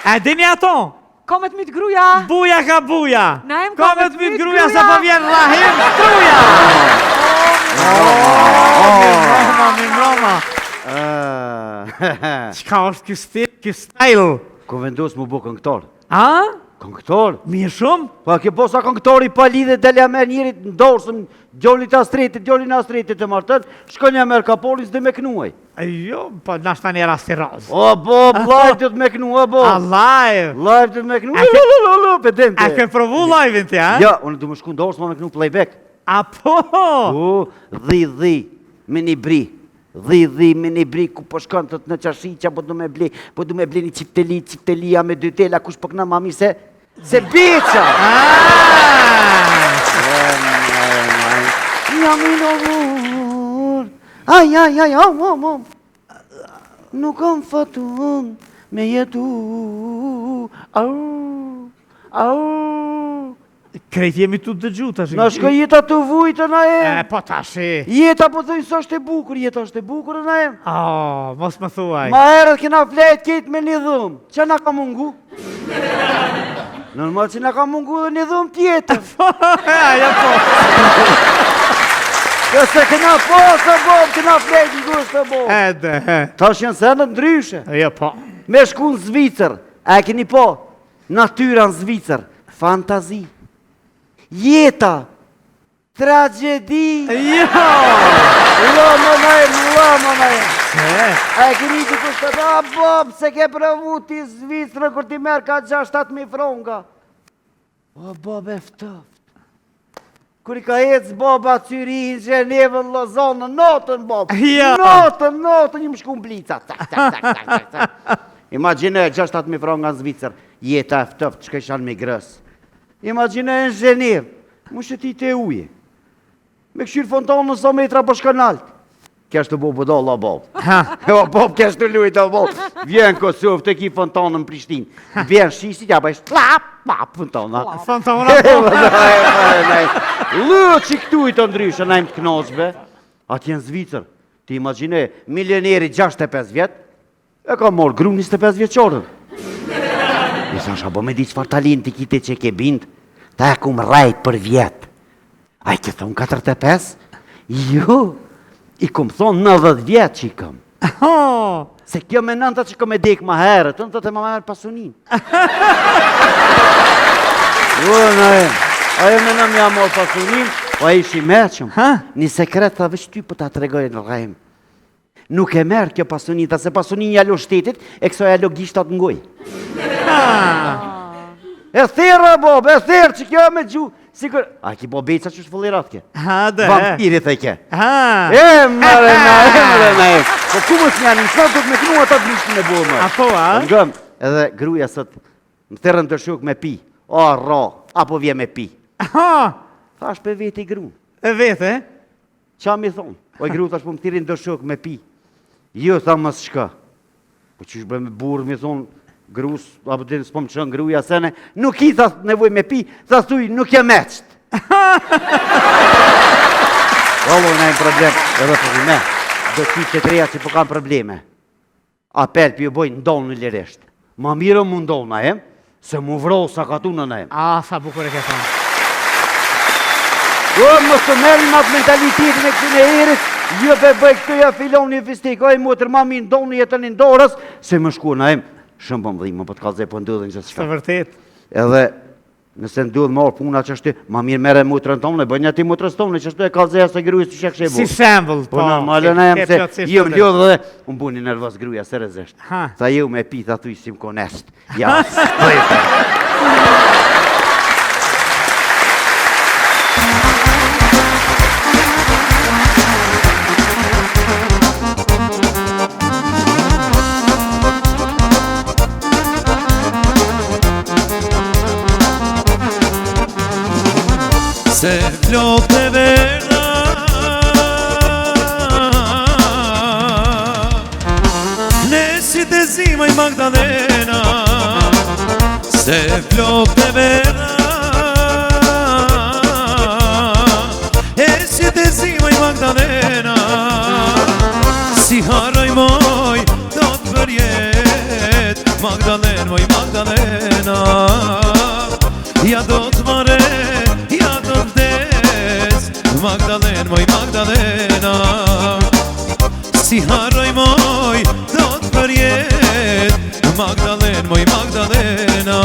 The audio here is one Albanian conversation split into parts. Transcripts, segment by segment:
E dini ato? Komet myt gruja. Buja ka buja. Naim Komet myt gruja sa po vjen Rahim truja. Mroma. Çka është ky style? Ku vendos mu bu këngëtar? A? Këngëtar? Mirë shumë? Pa ke posa këngëtari pa lidhe dele me njerit ndorsën, djolit Astretit, djolin Astretit të martën, shkon një merë kapolis dhe me knuaj. Jo, po nashta një rast i razë. O, Bob, live të me knu, o, Bob. A live? Live të me knu, pedente. A ke provu live-in ti, a? Ja, unë du më shku ndorsë, ma me knu playback. A po? O, dhi, me një bri. Dhi, me një bri, ku po shkon të në qashi, që po du me ble një qiftelia me dy tela, kush po këna mami se beqa! Jam i lovur, aj, nuk kam fatun me jetu, au. Krejt jemi tu dëgju tash. Na shko jeta të vujtë na e. Po tashi. Jeta po thëjnë së është e bukur, jeta është e bukur na e. Mos më thuaj. Ma herët kena flejt ketë me një dhumë, që na ka mungu? Normal që na ka mungu dhe një dhumë tjetër. Ja po. Këse kena po së bom, kena flejt në gusë të bom. Edhe. Ta është janë sendet ndryshe. Ja po. Me shku në Zvicër, e keni po, natyra në Zvicër, fantazi. Jeta, tragedi. Jo! Lama na e. E keni që kështë të Bob, se ke pravu ti Zvicrë, kur ti merë ka 6-7.000 fronga. O, Bob e ftoft. Kur i ka ecë Bob atyri, Gjenevë, në Lozonë, notën, Bob. Notën, një më shku në blica. Imagine 6-7.000 fronga në Zvicrë, jeta e ftoft, që ka ishan me grësë. Imagine në Gjenevë, mu shëti të uje. Me këshirë fontanë në 100 metra për shkanalt. Kështë të bob bëdolla, Bob. Bob, kështë të lujtë, Bob. Vjen Kosovë të ki fontanë në Prishtinë. Vjen shisit, ja bëjsh, plap, fontanë. Fontanë, Lë që këtu i të ndryshë, na im të knoqbe. Ati në Zvicër, ti imagine, milioneri 65 vjetë, e ka morë gru 25 vjeqorën. I sa shabo me di qëfar talin të kite që ke bindë, ta e kum rajt për vjetë. A i ke thonë 45? Jo, i kum thonë 90 vjetë që i kam. Se kjo me nënta që kom e dek ma herë, të nënta të ma merë pasunin. Ajo me në mja morë pasunin, o a ishi meqëm. Një sekret të vështë ty për ta të regojë në rajmë. Nuk e merë kjo pasunin, ta se pasunin jalo shtetit, e këso jalo gishtat ngoj. E thera, Bob, e thera që kjo me gju. Sikur, a ki bo beca që shfëllirat ke? Vampiri të ke. Emre na e. Po ku mës një një sot me kënu ata të nishtë me bo më. A po, a? Ngëm, edhe gruja sot, më thërën të shuk me pi. O, ro, apo vje me pi. Thash për veti gru. E vete? Qa mi thonë? O, gru thash për më thirin të shuk me pi. Jo, tha mës shka. Po që shbe me burë, mi thonë, grus, apo të s'po më qënë gruja sene, nuk i tha nevoj me pi, tha thuj, nuk je meqt. Olo, në e problem, edhe për me, do t'i që të reja që po kam probleme. Apel për ju bojnë ndonë në liresht. Ma mire mu ndonë na em, se mu vrohë sa katunë na em. Sa bukur e ke thonë. O, më së merin atë mentalitetin e këtë në erit, jo për bëj këtë ja filon një fistik, oj, mu tërma mi ndonë jetën në ndorës, se më shku na em. Shumë për më dhimë, po të kalëzhe po ndodhin që s'ka. Së vërtet. Edhe, nëse ndodhë marë puna që është, ma mirë mere mutrën tonë, bëjnë ati mutrës tonë, që është e kalëzhe asë grujës që shekë shebo. Si shembl, po. Po në malën e jam se, ju më ljodhë dhe, unë buni nervos gruja, se rezesht. Tha ju me pi, tha thuj si më konest. Ja, s'pojtë. Se flok të verda Nesit e zima i Magdalena Se flok të verda Esit e zima i Magdalena Si haraj moj do të përjet Magdalena, moj Magdalena. Ja do të mare, ja do të vdes, Magdalena, moj Magdalena. Si harroj moj, do të përjet, Magdalena, moj Magdalena.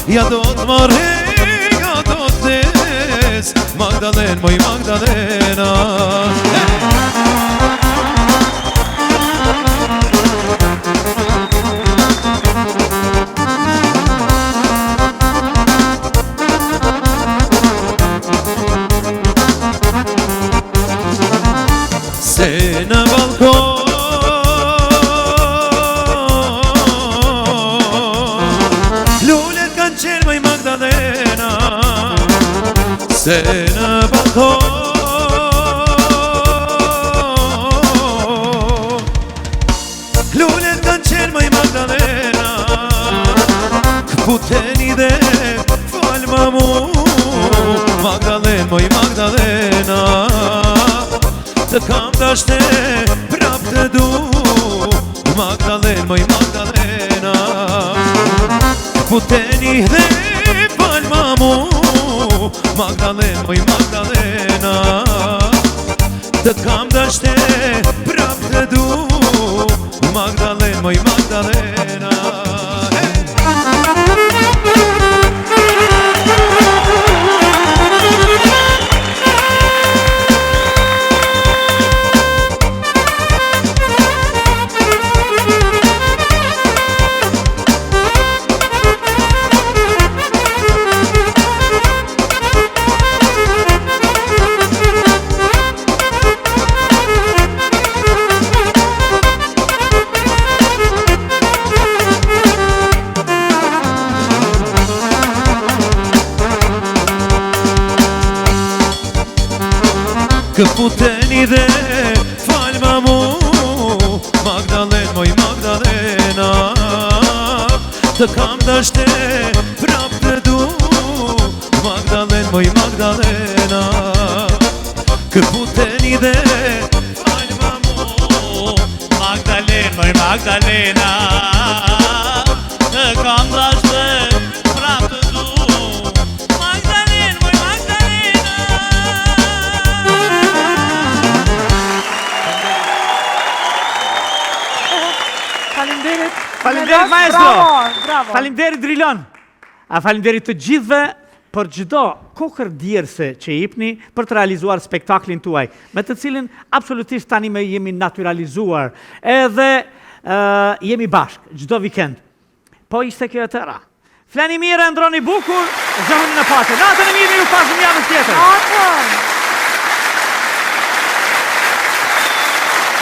Ja do të mare, ja do të vdes, Magdalena, moj Magdalena. Se në balkon lullet kanë qenë moj Magdalena. Se në balkon lullet kanë qenë moj Magdalena. Këputeni dhe falë ma mu, Magdalena, moj Magdalena. Të kam dashte prap të du, Magdalena, moj Magdalena. Puteni dhe palma mu, Magdalena, moj Magdalena. Të kam dashte prap të du, Magdalena, moj Magdalena. Këputeni dhe falë ma mu, Magdalena, moj Magdalena. Të kam dashte prap të du, Magdalena, moj Magdalena. Këputeni dhe falë ma mu, Magdalena, moj Magdalena. Të kam dashte prap të du, Magdalena, moj Magdalena. Faleminderit. Faleminderit, maestro. Bravo, bravo. Faleminderit Drilon. A faleminderit të gjithëve për çdo kokër djerse që jepni për të realizuar spektaklin tuaj, me të cilin absolutisht tani me jemi naturalizuar, edhe jemi bashkë çdo vikend. Po ishte kjo e tëra. Flani mirë, ndroni bukur, zëhuni në pace. Natën e mirë, ju pasëm javën tjetër. Natën.